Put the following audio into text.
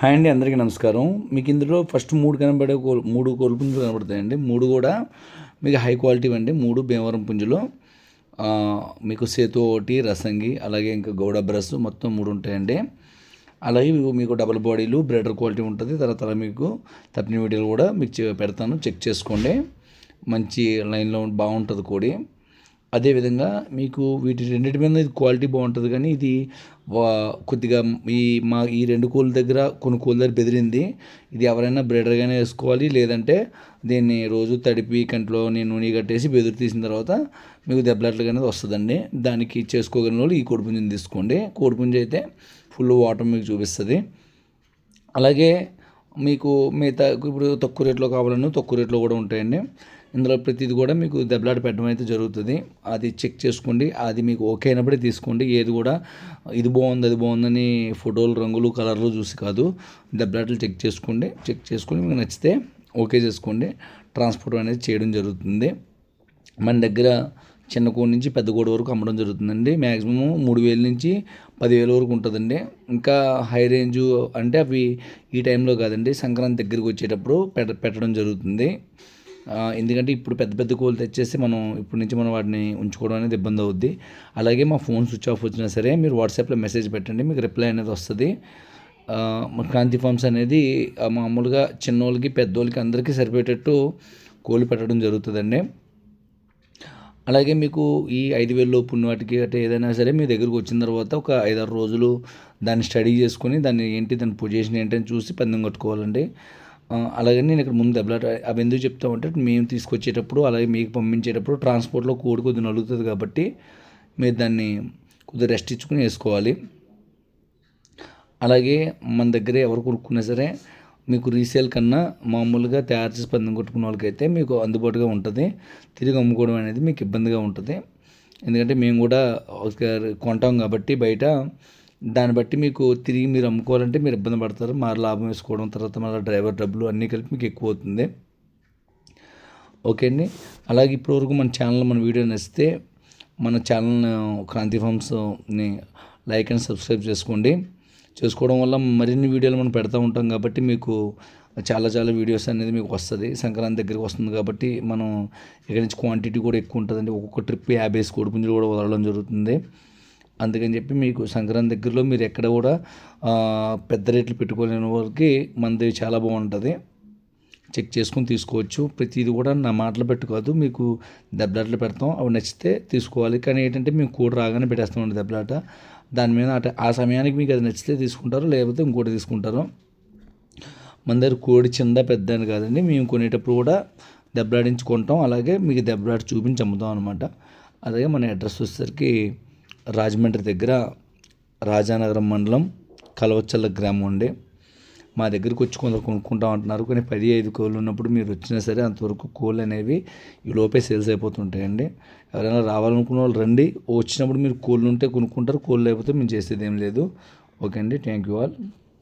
Hi అండి, అందరికీ నమస్కారం. మీకు ఇందులో ఫస్ట్ 3 కోళ్ళ పుంజులు కనబడతాయండి. 3 కూడా మీకు హై క్వాలిటీ అండి. 3 భీమవరం పుంజులు. మీకు సేతు ఒకటి, రసంగి, అలాగే ఇంకా గౌడ బ్రష్ మొత్తం 3 ఉంటాయండి. అలాగే మీకు డబుల్ బాడీలు, బ్రీడర్ క్వాలిటీ ఉంటుంది. తర్వాత మీకు తప్పిన వీడియోలు కూడా మీకు పెడతాను, చెక్ చేసుకోండి. మంచి లైన్లో బాగుంటుంది కోడి. అదేవిధంగా మీకు వీటి రెండింటి మీద ఇది క్వాలిటీ బాగుంటుంది, కానీ ఇది కొద్దిగా ఈ 2 కోళ్ళ దగ్గర కొన్ని కోళ్ళ దగ్గర బెదిరింది. ఇది ఎవరైనా బ్రీడర్గానే వేసుకోవాలి, లేదంటే దీన్ని రోజు తడిపి కంట్లో నూనె కట్టేసి బెదిరి తీసిన తర్వాత మీకు దెబ్బలాట్లుగా అనేది వస్తుందండి. దానికి చేసుకోగలిగిన వాళ్ళు ఈ కోడిపుంజుని తీసుకోండి. కోడిపుంజు అయితే ఫుల్ వాటర్ మీకు చూపిస్తుంది. అలాగే మీకు మిగతా ఇప్పుడు తక్కువ రేట్లో కావాలన్నా తక్కువ రేట్లో కూడా ఉంటాయండి. ఇందులో ప్రతిది కూడా మీకు దెబ్బలాట పెట్టడం అయితే జరుగుతుంది. అది చెక్ చేసుకోండి. అది మీకు ఓకే అయినప్పుడే తీసుకోండి. ఏది కూడా ఇది బాగుంది అది బాగుందని ఫోటోలు, రంగులు, కలర్లు చూసి కాదు, దెబ్బలాటలు చెక్ చేసుకొని మీకు నచ్చితే ఓకే చేసుకోండి. ట్రాన్స్పోర్ట్ అనేది చేయడం జరుగుతుంది. మన దగ్గర చిన్న కోడి నుంచి పెద్ద కోడి వరకు అమ్మడం జరుగుతుందండి. మ్యాక్సిమం 3,000 నుంచి 10,000 వరకు ఉంటుందండి. ఇంకా హై రేంజు అంటే అవి ఈ టైంలో కాదండి, సంక్రాంతి దగ్గరికి వచ్చేటప్పుడు పెట్టడం జరుగుతుంది. ఎందుకంటే ఇప్పుడు పెద్ద పెద్ద కోళ్ళు తెచ్చేసి ఇప్పటి నుంచి మనం వాటిని ఉంచుకోవడం అనేది ఇబ్బంది అవుద్ది. అలాగే మా ఫోన్ స్విచ్ ఆఫ్ వచ్చినా సరే మీరు వాట్సాప్లో మెసేజ్ పెట్టండి, మీకు రిప్లై అనేది వస్తుంది. క్రాంతి ఫార్మ్స్ అనేది మామూలుగా చిన్నోళ్ళకి పెద్దోళ్ళకి అందరికీ సరిపోయేటట్టు కోళ్ళు పెట్టడం జరుగుతుందండి. అలాగే మీకు ఈ 5,000 లోపు ఉన్న వాటికి అంటే ఏదైనా సరే మీ దగ్గరకు వచ్చిన తర్వాత ఒక 5-6 రోజులు దాన్ని స్టడీ చేసుకొని దాని పొజిషన్ ఏంటని చూసి పందెం కట్టుకోవాలండి. అలాగే నేను ఇక్కడ ముందు దెబ్బలాట అవి ఎందుకు చెప్తామంటే, మేము తీసుకొచ్చేటప్పుడు అలాగే మీకు పంపించేటప్పుడు ట్రాన్స్పోర్ట్లో కోడి కొద్దిగా నలుగుతుంది కాబట్టి మీరు దాన్ని కొద్దిగా రెస్ట్ ఇచ్చుకుని వేసుకోవాలి. అలాగే మన దగ్గర ఎవరు కొనుక్కున్నా సరే మీకు రీసేల్ కన్నా మామూలుగా తయారు చేసి పందెం కొట్టుకున్న వాళ్ళకైతే మీకు అందుబాటుగా ఉంటుంది. తిరిగి అమ్ముకోవడం అనేది మీకు ఇబ్బందిగా ఉంటుంది. ఎందుకంటే మేము కూడా కొంటాం కాబట్టి బయట, దాన్ని బట్టి మీకు తిరిగి మీరు అమ్ముకోవాలంటే మీరు ఇబ్బంది పడతారు. లాభం వేసుకోవడం, తర్వాత మళ్ళీ డ్రైవర్ డబ్బులు అన్నీ కలిపి మీకు ఎక్కువ అవుతుంది. ఓకే అండి. అలాగే ఇప్పటివరకు మన వీడియో నచ్చితే మన ఛానల్ క్రాంతి ఫార్మ్స్ని లైక్ అండ్ సబ్స్క్రైబ్ చేసుకోవడం వల్ల మరిన్ని వీడియోలు మనం పెడతా ఉంటాం కాబట్టి మీకు చాలా వీడియోస్ అనేది మీకు వస్తుంది. సంక్రాంతి దగ్గరికి వస్తుంది కాబట్టి మనం ఇక్కడి నుంచి క్వాంటిటీ కూడా ఎక్కువ ఉంటుందండి. ఒక్కొక్క ట్రిప్ 50 కోడిపుంజులు కూడా వదలడం జరుగుతుంది. అందుకని చెప్పి మీకు సంక్రాంతి దగ్గరలో మీరు ఎక్కడ కూడా పెద్ద రేట్లు పెట్టుకోలేని వాళ్ళకి మనది చాలా బాగుంటుంది. చెక్ చేసుకొని తీసుకోవచ్చు. ప్రతిది కూడా నా మాటలు పెట్టుకోదు, మీకు దెబ్బలాటలు పెడతాం. అవి నచ్చితే తీసుకోవాలి. కానీ ఏంటంటే మేము కోడి రాగానే పెట్టేస్తామండి దెబ్బలాట. దాని మీద ఆ సమయానికి మీకు అది నచ్చితే తీసుకుంటారు, లేకపోతే ఇంకోటి తీసుకుంటారు. మన దగ్గర కోడి చిన్న పెద్ద అని కాదండి, మేము కొనేటప్పుడు కూడా దెబ్బలాడించి కొంటాం. అలాగే మీకు దెబ్బలాట చూపించి అమ్ముతాం అనమాట. అలాగే మన అడ్రస్ వచ్చేసరికి రాజమండ్రి దగ్గర రాజానగరం మండలం కలవచ్చల్ల గ్రామం అండి. మా దగ్గరికి వచ్చి కొందరు కొనుక్కుంటాం అంటున్నారు, కానీ 10-5 కోళ్ళు ఉన్నప్పుడు మీరు వచ్చినా సరే అంతవరకు కోళ్ళు అనేవి ఈ లోపే సేల్స్ అయిపోతుంటాయండి. ఎవరైనా రావాలనుకున్న వాళ్ళు రండి. వచ్చినప్పుడు మీరు కోళ్ళు ఉంటే కొనుక్కుంటారు, కోళ్ళు లేకపోతే మేము చేసేది ఏం లేదు. ఓకే అండి, థ్యాంక్ యూ ఆల్.